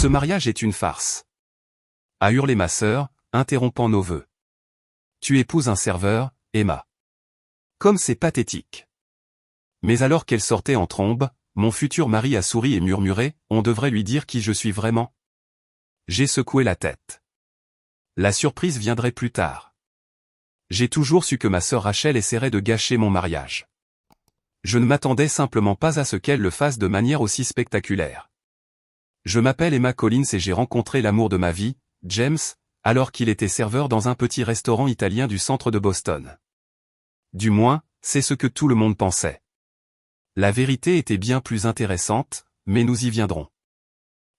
Ce mariage est une farce, a hurlé ma sœur, interrompant nos vœux. Tu épouses un serveur, Emma. Comme c'est pathétique. Mais alors qu'elle sortait en trombe, mon futur mari a souri et murmuré, on devrait lui dire qui je suis vraiment. J'ai secoué la tête. La surprise viendrait plus tard. J'ai toujours su que ma sœur Rachel essaierait de gâcher mon mariage. Je ne m'attendais simplement pas à ce qu'elle le fasse de manière aussi spectaculaire. Je m'appelle Emma Collins et j'ai rencontré l'amour de ma vie, James, alors qu'il était serveur dans un petit restaurant italien du centre de Boston. Du moins, c'est ce que tout le monde pensait. La vérité était bien plus intéressante, mais nous y viendrons.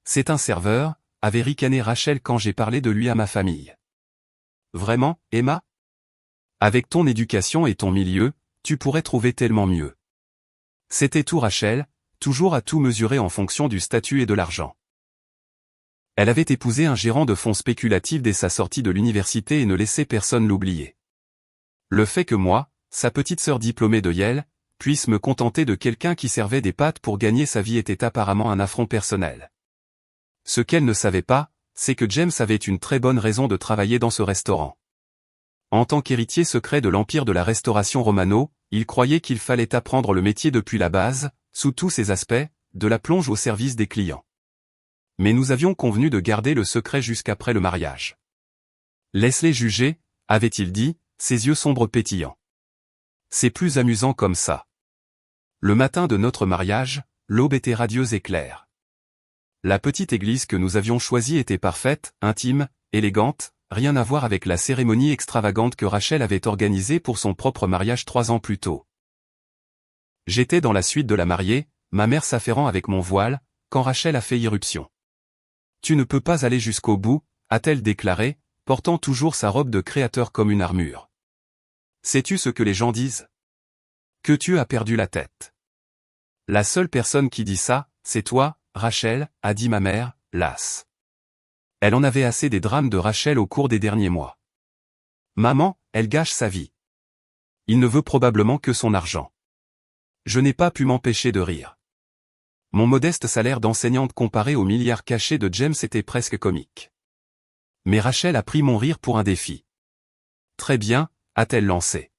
C'est un serveur, avait ricané Rachel quand j'ai parlé de lui à ma famille. Vraiment, Emma? Avec ton éducation et ton milieu, tu pourrais trouver tellement mieux. C'était tout Rachel, toujours à tout mesurer en fonction du statut et de l'argent. Elle avait épousé un gérant de fonds spéculatifs dès sa sortie de l'université et ne laissait personne l'oublier. Le fait que moi, sa petite sœur diplômée de Yale, puisse me contenter de quelqu'un qui servait des pâtes pour gagner sa vie était apparemment un affront personnel. Ce qu'elle ne savait pas, c'est que James avait une très bonne raison de travailler dans ce restaurant. En tant qu'héritier secret de l'empire de la restauration romano, il croyait qu'il fallait apprendre le métier depuis la base, sous tous ses aspects, de la plonge au service des clients. Mais nous avions convenu de garder le secret jusqu'après le mariage. Laisse-les juger, avait-il dit, ses yeux sombres pétillants. C'est plus amusant comme ça. Le matin de notre mariage, l'aube était radieuse et claire. La petite église que nous avions choisie était parfaite, intime, élégante, rien à voir avec la cérémonie extravagante que Rachel avait organisée pour son propre mariage 3 ans plus tôt. J'étais dans la suite de la mariée, ma mère s'affairant avec mon voile, quand Rachel a fait irruption. Tu ne peux pas aller jusqu'au bout, a-t-elle déclaré, portant toujours sa robe de créateur comme une armure. Sais-tu ce que les gens disent? Que tu as perdu la tête. La seule personne qui dit ça, c'est toi, Rachel, a dit ma mère, lasse. Elle en avait assez des drames de Rachel au cours des derniers mois. Maman, elle gâche sa vie. Il ne veut probablement que son argent. Je n'ai pas pu m'empêcher de rire. Mon modeste salaire d'enseignante comparé aux milliards cachés de James était presque comique. Mais Rachel a pris mon rire pour un défi. Très bien, a-t-elle lancé.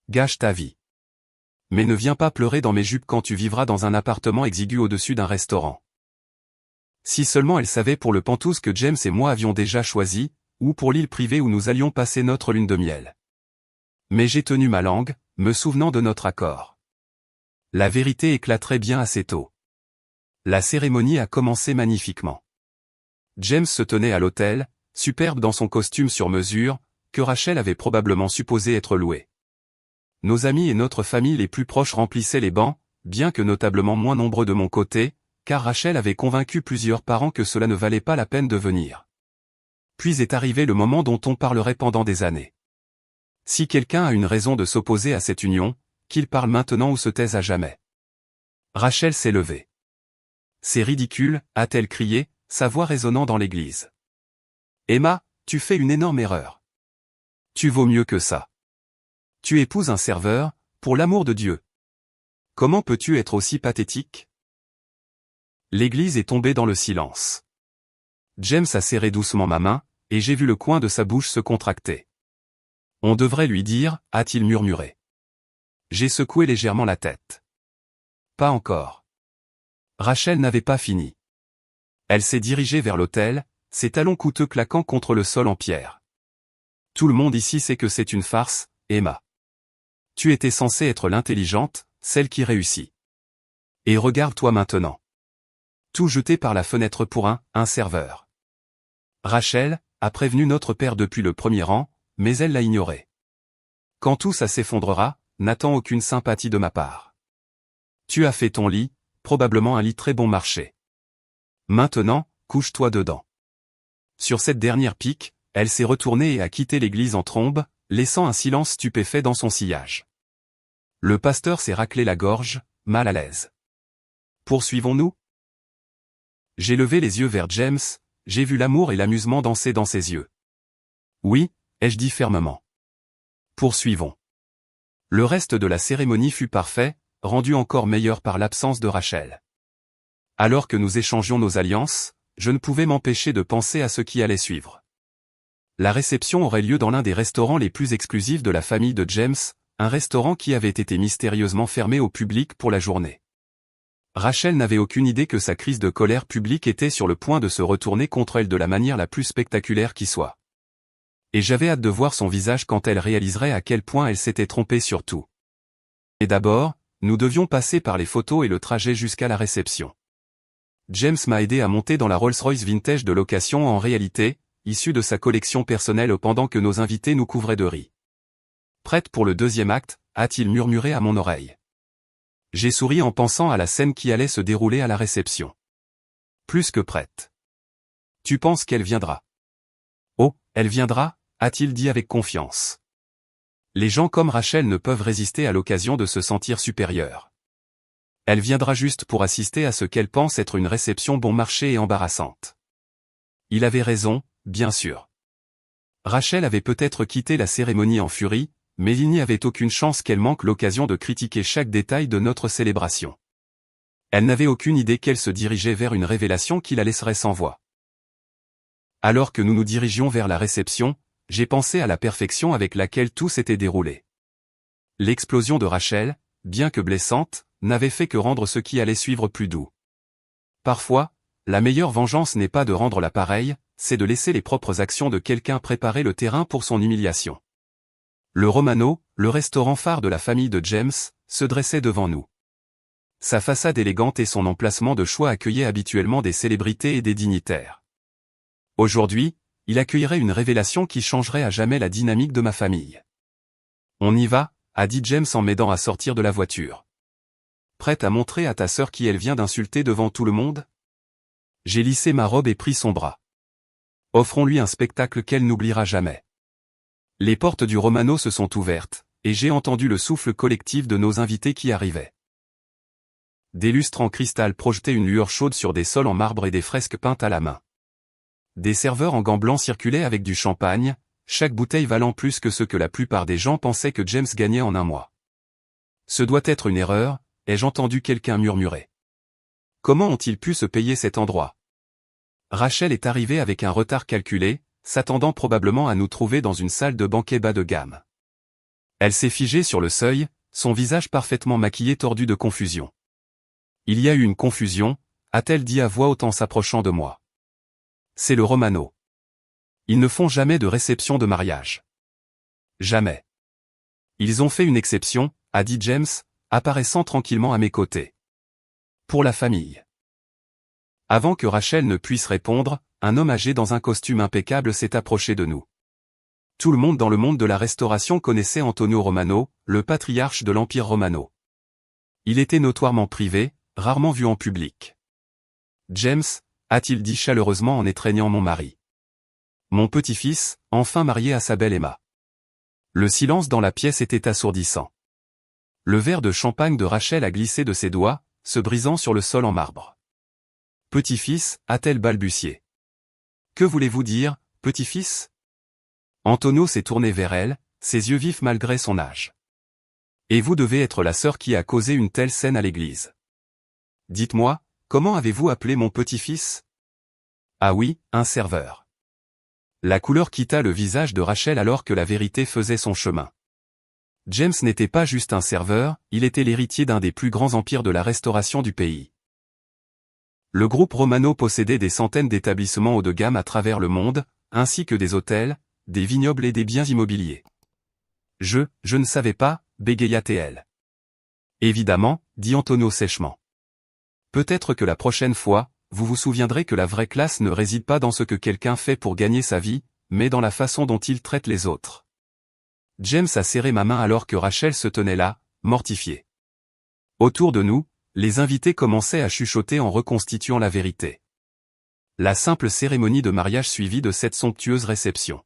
Gâche ta vie. Mais ne viens pas pleurer dans mes jupes quand tu vivras dans un appartement exigu au-dessus d'un restaurant. Si seulement elle savait pour le Penthouse que James et moi avions déjà choisi, ou pour l'île privée où nous allions passer notre lune de miel. Mais j'ai tenu ma langue, me souvenant de notre accord. La vérité éclaterait bien assez tôt. La cérémonie a commencé magnifiquement. James se tenait à l'autel, superbe dans son costume sur mesure, que Rachel avait probablement supposé être loué. Nos amis et notre famille les plus proches remplissaient les bancs, bien que notablement moins nombreux de mon côté, car Rachel avait convaincu plusieurs parents que cela ne valait pas la peine de venir. Puis est arrivé le moment dont on parlerait pendant des années. Si quelqu'un a une raison de s'opposer à cette union, qu'il parle maintenant ou se taise à jamais. Rachel s'est levée. C'est ridicule, a-t-elle crié, sa voix résonnant dans l'église. Emma, tu fais une énorme erreur. Tu vaux mieux que ça. Tu épouses un serveur, pour l'amour de Dieu. Comment peux-tu être aussi pathétique? L'église est tombée dans le silence. James a serré doucement ma main, et j'ai vu le coin de sa bouche se contracter. On devrait lui dire, a-t-il murmuré. J'ai secoué légèrement la tête. Pas encore. Rachel n'avait pas fini. Elle s'est dirigée vers l'autel, ses talons coûteux claquant contre le sol en pierre. Tout le monde ici sait que c'est une farce, Emma. Tu étais censée être l'intelligente, celle qui réussit. Et regarde-toi maintenant. Tout jeté par la fenêtre pour un serveur. Rachel a prévenu notre père depuis le premier rang, mais elle l'a ignoré. Quand tout ça s'effondrera, n'attends aucune sympathie de ma part. Tu as fait ton lit, probablement un lit très bon marché. Maintenant, couche-toi dedans. Sur cette dernière pique, elle s'est retournée et a quitté l'église en trombe, laissant un silence stupéfait dans son sillage. Le pasteur s'est raclé la gorge, mal à l'aise. Poursuivons-nous? J'ai levé les yeux vers James, j'ai vu l'amour et l'amusement danser dans ses yeux. Oui, ai-je dit fermement. Poursuivons. Le reste de la cérémonie fut parfait, rendu encore meilleur par l'absence de Rachel. Alors que nous échangions nos alliances, je ne pouvais m'empêcher de penser à ce qui allait suivre. La réception aurait lieu dans l'un des restaurants les plus exclusifs de la famille de James, un restaurant qui avait été mystérieusement fermé au public pour la journée. Rachel n'avait aucune idée que sa crise de colère publique était sur le point de se retourner contre elle de la manière la plus spectaculaire qui soit. Et j'avais hâte de voir son visage quand elle réaliserait à quel point elle s'était trompée sur tout. Et d'abord, nous devions passer par les photos et le trajet jusqu'à la réception. James m'a aidé à monter dans la Rolls-Royce vintage de location en réalité, issue de sa collection personnelle pendant que nos invités nous couvraient de riz. Prête pour le deuxième acte, a-t-il murmuré à mon oreille. J'ai souri en pensant à la scène qui allait se dérouler à la réception. Plus que prête. Tu penses qu'elle viendra? Oh, elle viendra, a-t-il dit avec confiance. Les gens comme Rachel ne peuvent résister à l'occasion de se sentir supérieurs. Elle viendra juste pour assister à ce qu'elle pense être une réception bon marché et embarrassante. Il avait raison, bien sûr. Rachel avait peut-être quitté la cérémonie en furie, mais il n'y avait aucune chance qu'elle manque l'occasion de critiquer chaque détail de notre célébration. Elle n'avait aucune idée qu'elle se dirigeait vers une révélation qui la laisserait sans voix. Alors que nous nous dirigions vers la réception, j'ai pensé à la perfection avec laquelle tout s'était déroulé. L'explosion de Rachel, bien que blessante, n'avait fait que rendre ce qui allait suivre plus doux. Parfois, la meilleure vengeance n'est pas de rendre l'appareil, c'est de laisser les propres actions de quelqu'un préparer le terrain pour son humiliation. Le Romano, le restaurant phare de la famille de James, se dressait devant nous. Sa façade élégante et son emplacement de choix accueillaient habituellement des célébrités et des dignitaires. Aujourd'hui, il accueillerait une révélation qui changerait à jamais la dynamique de ma famille. On y va, a dit James en m'aidant à sortir de la voiture. Prête à montrer à ta sœur qui elle vient d'insulter devant tout le monde? J'ai lissé ma robe et pris son bras. Offrons-lui un spectacle qu'elle n'oubliera jamais. Les portes du Romano se sont ouvertes, et j'ai entendu le souffle collectif de nos invités qui arrivaient. Des lustres en cristal projetaient une lueur chaude sur des sols en marbre et des fresques peintes à la main. Des serveurs en gants blancs circulaient avec du champagne, chaque bouteille valant plus que ce que la plupart des gens pensaient que James gagnait en un mois. Ce doit être une erreur, ai-je entendu quelqu'un murmurer. Comment ont-ils pu se payer cet endroit? Rachel est arrivée avec un retard calculé, s'attendant probablement à nous trouver dans une salle de banquet bas de gamme. Elle s'est figée sur le seuil, son visage parfaitement maquillé tordu de confusion. Il y a eu une confusion, a-t-elle dit à voix haute en s'approchant de moi. C'est le Romano. Ils ne font jamais de réception de mariage. Jamais. Ils ont fait une exception, a dit James, apparaissant tranquillement à mes côtés. Pour la famille. Avant que Rachel ne puisse répondre, un homme âgé dans un costume impeccable s'est approché de nous. Tout le monde dans le monde de la restauration connaissait Antonio Romano, le patriarche de l'Empire Romano. Il était notoirement privé, rarement vu en public. James, a-t-il dit chaleureusement en étreignant mon mari. Mon petit-fils, enfin marié à sa belle Emma. Le silence dans la pièce était assourdissant. Le verre de champagne de Rachel a glissé de ses doigts, se brisant sur le sol en marbre. Petit-fils, a-t-elle balbutié. Que voulez-vous dire, petit-fils? Antonio s'est tourné vers elle, ses yeux vifs malgré son âge. Et vous devez être la sœur qui a causé une telle scène à l'église. Dites-moi, comment avez-vous appelé mon petit-fils? Ah oui, un serveur. La couleur quitta le visage de Rachel alors que la vérité faisait son chemin. James n'était pas juste un serveur, il était l'héritier d'un des plus grands empires de la restauration du pays. Le groupe Romano possédait des centaines d'établissements haut de gamme à travers le monde, ainsi que des hôtels, des vignobles et des biens immobiliers. Je ne savais pas, bégaya-t-elle. Évidemment, dit Antonio sèchement. Peut-être que la prochaine fois, vous vous souviendrez que la vraie classe ne réside pas dans ce que quelqu'un fait pour gagner sa vie, mais dans la façon dont il traite les autres. James a serré ma main alors que Rachel se tenait là, mortifiée. Autour de nous, les invités commençaient à chuchoter en reconstituant la vérité. La simple cérémonie de mariage suivie de cette somptueuse réception.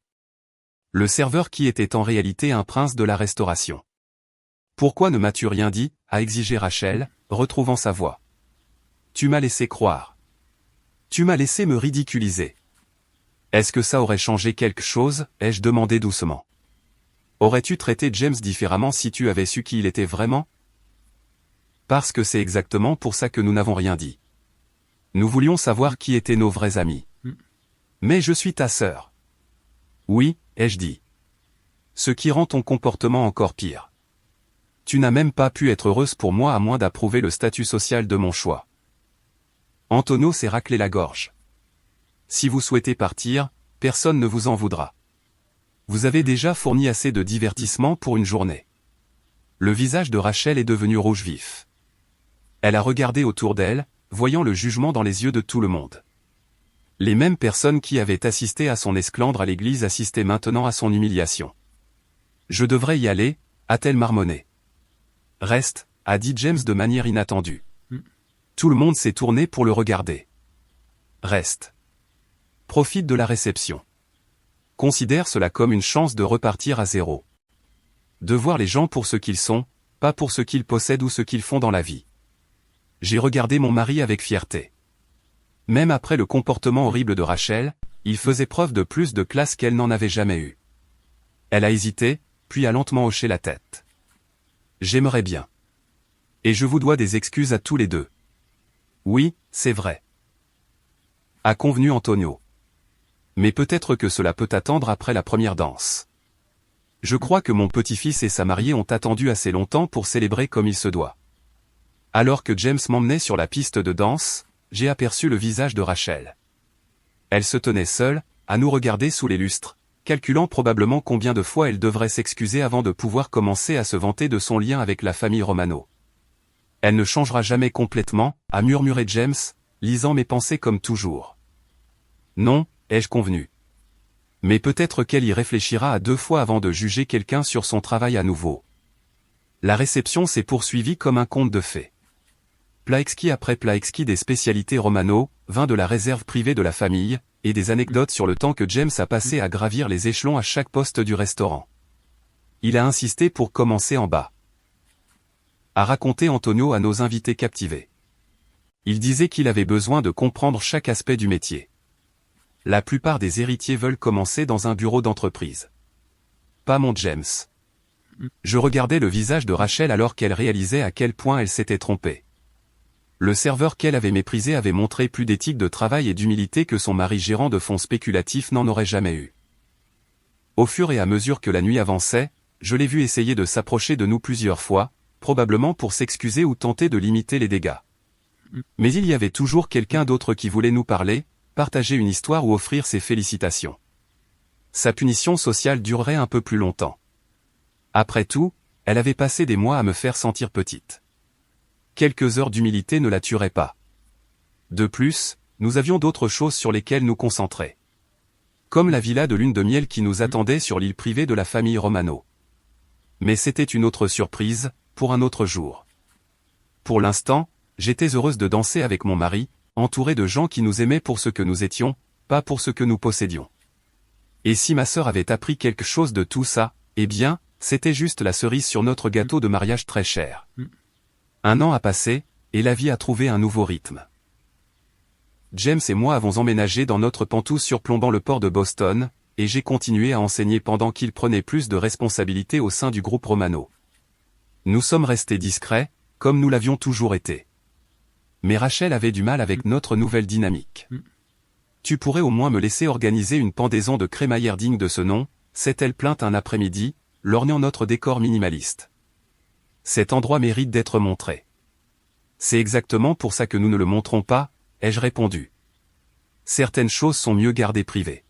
Le serveur qui était en réalité un prince de la restauration. Pourquoi ne m'as-tu rien dit, a exigé Rachel, retrouvant sa voix. Tu m'as laissé croire. Tu m'as laissé me ridiculiser. Est-ce que ça aurait changé quelque chose, ai-je demandé doucement. Aurais-tu traité James différemment si tu avais su qui il était vraiment? Parce que c'est exactement pour ça que nous n'avons rien dit. Nous voulions savoir qui étaient nos vrais amis. Mais je suis ta sœur. Oui, ai-je dit. Ce qui rend ton comportement encore pire. Tu n'as même pas pu être heureuse pour moi à moins d'approuver le statut social de mon choix. Antonio s'est raclé la gorge. Si vous souhaitez partir, personne ne vous en voudra. Vous avez déjà fourni assez de divertissement pour une journée. Le visage de Rachel est devenu rouge vif. Elle a regardé autour d'elle, voyant le jugement dans les yeux de tout le monde. Les mêmes personnes qui avaient assisté à son esclandre à l'église assistaient maintenant à son humiliation. Je devrais y aller, a-t-elle marmonné. Reste, a dit James de manière inattendue. Tout le monde s'est tourné pour le regarder. Reste. Profite de la réception. Considère cela comme une chance de repartir à zéro. De voir les gens pour ce qu'ils sont, pas pour ce qu'ils possèdent ou ce qu'ils font dans la vie. J'ai regardé mon mari avec fierté. Même après le comportement horrible de Rachel, il faisait preuve de plus de classe qu'elle n'en avait jamais eu. Elle a hésité, puis a lentement hoché la tête. J'aimerais bien. Et je vous dois des excuses à tous les deux. Oui, c'est vrai. A convenu Antonio. Mais peut-être que cela peut attendre après la première danse. Je crois que mon petit-fils et sa mariée ont attendu assez longtemps pour célébrer comme il se doit. Alors que James m'emmenait sur la piste de danse, j'ai aperçu le visage de Rachel. Elle se tenait seule, à nous regarder sous les lustres, calculant probablement combien de fois elle devrait s'excuser avant de pouvoir commencer à se vanter de son lien avec la famille Romano. Elle ne changera jamais complètement, a murmuré James, lisant mes pensées comme toujours. Non, ai-je convenu. Mais peut-être qu'elle y réfléchira à 2 fois avant de juger quelqu'un sur son travail à nouveau. La réception s'est poursuivie comme un conte de fées. Plat exquis après plat exquis des spécialités Romano, vin de la réserve privée de la famille, et des anecdotes sur le temps que James a passé à gravir les échelons à chaque poste du restaurant. Il a insisté pour commencer en bas. A raconté Antonio à nos invités captivés. Il disait qu'il avait besoin de comprendre chaque aspect du métier. La plupart des héritiers veulent commencer dans un bureau d'entreprise. Pas mon James. Je regardais le visage de Rachel alors qu'elle réalisait à quel point elle s'était trompée. Le serveur qu'elle avait méprisé avait montré plus d'éthique de travail et d'humilité que son mari gérant de fonds spéculatifs n'en aurait jamais eu. Au fur et à mesure que la nuit avançait, je l'ai vu essayer de s'approcher de nous plusieurs fois, probablement pour s'excuser ou tenter de limiter les dégâts. Mais il y avait toujours quelqu'un d'autre qui voulait nous parler, partager une histoire ou offrir ses félicitations. Sa punition sociale durerait un peu plus longtemps. Après tout, elle avait passé des mois à me faire sentir petite. Quelques heures d'humilité ne la tueraient pas. De plus, nous avions d'autres choses sur lesquelles nous concentrer. Comme la villa de lune de miel qui nous attendait sur l'île privée de la famille Romano. Mais c'était une autre surprise, pour un autre jour. Pour l'instant, j'étais heureuse de danser avec mon mari, entourée de gens qui nous aimaient pour ce que nous étions, pas pour ce que nous possédions. Et si ma sœur avait appris quelque chose de tout ça, eh bien, c'était juste la cerise sur notre gâteau de mariage très cher. 1 an a passé, et la vie a trouvé un nouveau rythme. James et moi avons emménagé dans notre pantouse surplombant le port de Boston, et j'ai continué à enseigner pendant qu'il prenait plus de responsabilités au sein du groupe Romano. Nous sommes restés discrets, comme nous l'avions toujours été. Mais Rachel avait du mal avec notre nouvelle dynamique. Tu pourrais au moins me laisser organiser une pendaison de crémaillère digne de ce nom, s'est-elle plainte un après-midi, lorgnant notre décor minimaliste. Cet endroit mérite d'être montré. C'est exactement pour ça que nous ne le montrons pas, ai-je répondu. Certaines choses sont mieux gardées privées.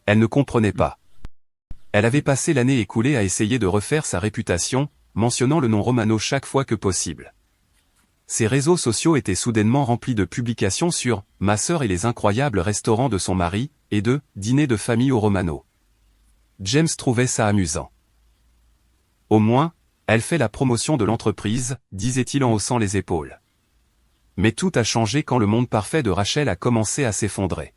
Elle ne comprenait pas. Elle avait passé l'année écoulée à essayer de refaire sa réputation, mentionnant le nom Romano chaque fois que possible. Ses réseaux sociaux étaient soudainement remplis de publications sur « Ma sœur et les incroyables restaurants de son mari » et de « Dîner de famille au Romano ». James trouvait ça amusant. Au moins, elle fait la promotion de l'entreprise, disait-il en haussant les épaules. Mais tout a changé quand le monde parfait de Rachel a commencé à s'effondrer.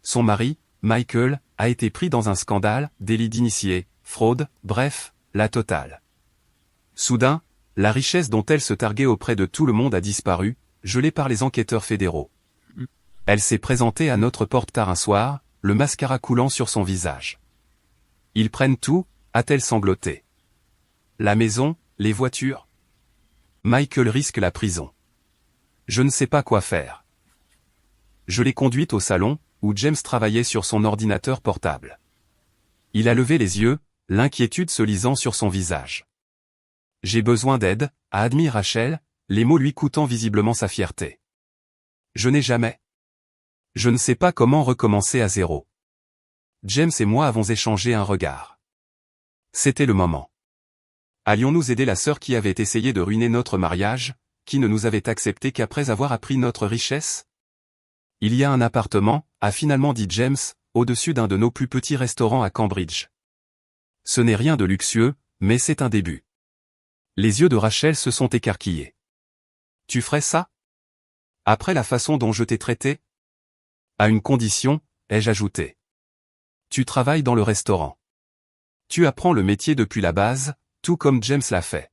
Son mari, Michael, a été pris dans un scandale, délit d'initié, fraude, bref, la totale. Soudain, la richesse dont elle se targuait auprès de tout le monde a disparu, gelée par les enquêteurs fédéraux. Elle s'est présentée à notre porte tard un soir, le mascara coulant sur son visage. Ils prennent tout, a-t-elle sangloté. La maison, les voitures. Michael risque la prison. Je ne sais pas quoi faire. je l'ai conduite au salon, où James travaillait sur son ordinateur portable. Il a levé les yeux, l'inquiétude se lisant sur son visage. « J'ai besoin d'aide », a admis Rachel, les mots lui coûtant visiblement sa fierté. « Je n'ai jamais. Je ne sais pas comment recommencer à zéro. » James et moi avons échangé un regard. C'était le moment. Allions-nous aider la sœur qui avait essayé de ruiner notre mariage, qui ne nous avait accepté qu'après avoir appris notre richesse? Il y a un appartement, a finalement dit James, au-dessus d'un de nos plus petits restaurants à Cambridge. Ce n'est rien de luxueux, mais c'est un début. Les yeux de Rachel se sont écarquillés. Tu ferais ça? Après la façon dont je t'ai traité? À une condition, ai-je ajouté. Tu travailles dans le restaurant. Tu apprends le métier depuis la base, tout comme James l'a fait.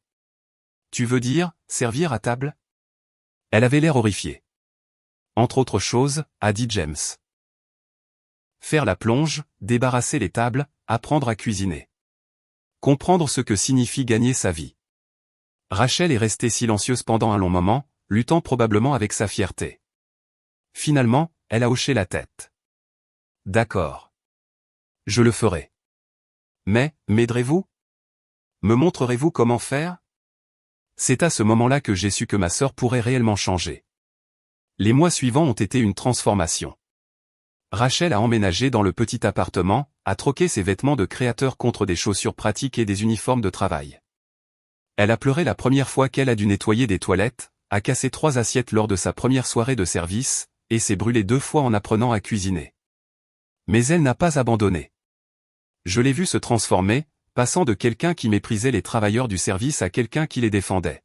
Tu veux dire, servir à table? Elle avait l'air horrifiée. Entre autres choses, a dit James. Faire la plonge, débarrasser les tables, apprendre à cuisiner. Comprendre ce que signifie gagner sa vie. Rachel est restée silencieuse pendant un long moment, luttant probablement avec sa fierté. Finalement, elle a hoché la tête. D'accord. Je le ferai. Mais, m'aiderez-vous? Me montrerez-vous comment faire? C'est à ce moment-là que j'ai su que ma sœur pourrait réellement changer. Les mois suivants ont été une transformation. Rachel a emménagé dans le petit appartement, a troqué ses vêtements de créateur contre des chaussures pratiques et des uniformes de travail. Elle a pleuré la première fois qu'elle a dû nettoyer des toilettes, a cassé 3 assiettes lors de sa première soirée de service, et s'est brûlée 2 fois en apprenant à cuisiner. Mais elle n'a pas abandonné. Je l'ai vue se transformer, passant de quelqu'un qui méprisait les travailleurs du service à quelqu'un qui les défendait.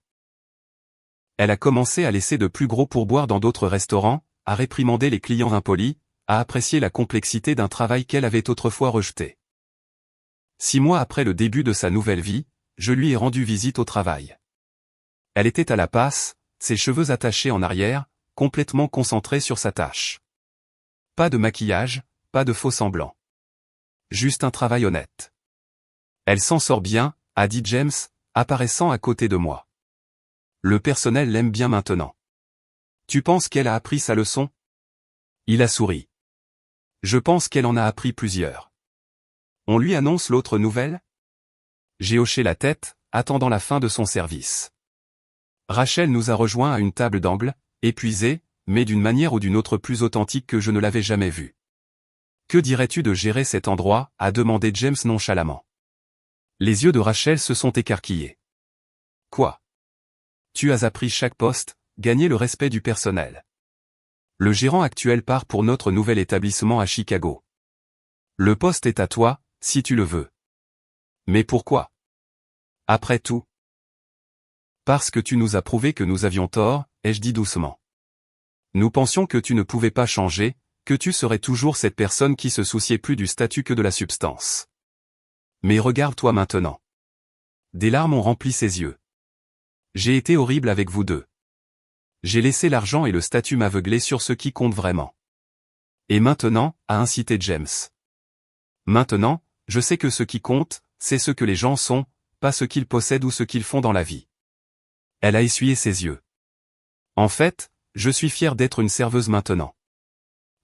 Elle a commencé à laisser de plus gros pourboires dans d'autres restaurants, à réprimander les clients impolis, à apprécier la complexité d'un travail qu'elle avait autrefois rejeté. 6 mois après le début de sa nouvelle vie, je lui ai rendu visite au travail. Elle était à la passe, ses cheveux attachés en arrière, complètement concentrée sur sa tâche. Pas de maquillage, pas de faux semblants. Juste un travail honnête. Elle s'en sort bien, a dit James, apparaissant à côté de moi. Le personnel l'aime bien maintenant. Tu penses qu'elle a appris sa leçon? Il a souri. Je pense qu'elle en a appris plusieurs. On lui annonce l'autre nouvelle? J'ai hoché la tête, attendant la fin de son service. Rachel nous a rejoints à une table d'angle, épuisée, mais d'une manière ou d'une autre plus authentique que je ne l'avais jamais vue. Que dirais-tu de gérer cet endroit? A demandé James nonchalamment. Les yeux de Rachel se sont écarquillés. Quoi? Tu as appris chaque poste, gagné le respect du personnel. Le gérant actuel part pour notre nouvel établissement à Chicago. Le poste est à toi, si tu le veux. Mais pourquoi? Après tout. Parce que tu nous as prouvé que nous avions tort, ai-je dit doucement. Nous pensions que tu ne pouvais pas changer, que tu serais toujours cette personne qui se souciait plus du statut que de la substance. Mais regarde-toi maintenant. Des larmes ont rempli ses yeux. J'ai été horrible avec vous deux. J'ai laissé l'argent et le statut m'aveugler sur ce qui compte vraiment. Et maintenant, a incité James. Maintenant, je sais que ce qui compte, c'est ce que les gens sont, pas ce qu'ils possèdent ou ce qu'ils font dans la vie. Elle a essuyé ses yeux. En fait, je suis fier d'être une serveuse maintenant.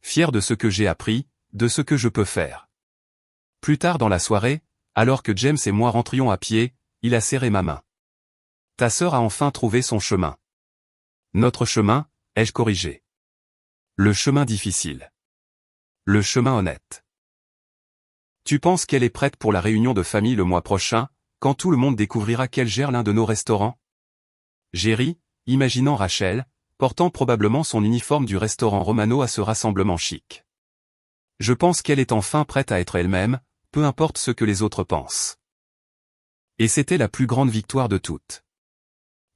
Fier de ce que j'ai appris, de ce que je peux faire. Plus tard dans la soirée, alors que James et moi rentrions à pied, il a serré ma main. Ta sœur a enfin trouvé son chemin. Notre chemin, ai-je corrigé. Le chemin difficile. Le chemin honnête. Tu penses qu'elle est prête pour la réunion de famille le mois prochain, quand tout le monde découvrira qu'elle gère l'un de nos restaurants? J'ai ri, imaginant Rachel, portant probablement son uniforme du restaurant Romano à ce rassemblement chic. Je pense qu'elle est enfin prête à être elle-même, peu importe ce que les autres pensent. Et c'était la plus grande victoire de toutes.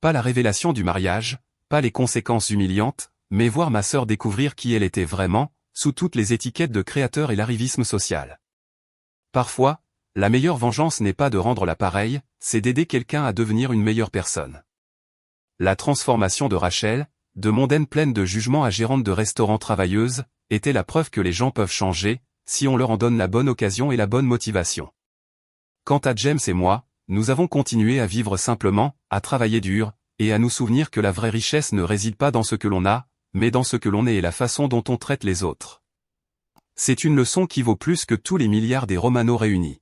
Pas la révélation du mariage, pas les conséquences humiliantes, mais voir ma sœur découvrir qui elle était vraiment, sous toutes les étiquettes de créateur et l'arrivisme social. Parfois, la meilleure vengeance n'est pas de rendre l'appareil, c'est d'aider quelqu'un à devenir une meilleure personne. La transformation de Rachel, de mondaine pleine de jugement à gérante de restaurant travailleuse, était la preuve que les gens peuvent changer, si on leur en donne la bonne occasion et la bonne motivation. Quant à James et moi, nous avons continué à vivre simplement, à travailler dur, et à nous souvenir que la vraie richesse ne réside pas dans ce que l'on a, mais dans ce que l'on est et la façon dont on traite les autres. C'est une leçon qui vaut plus que tous les milliards des Romano réunis.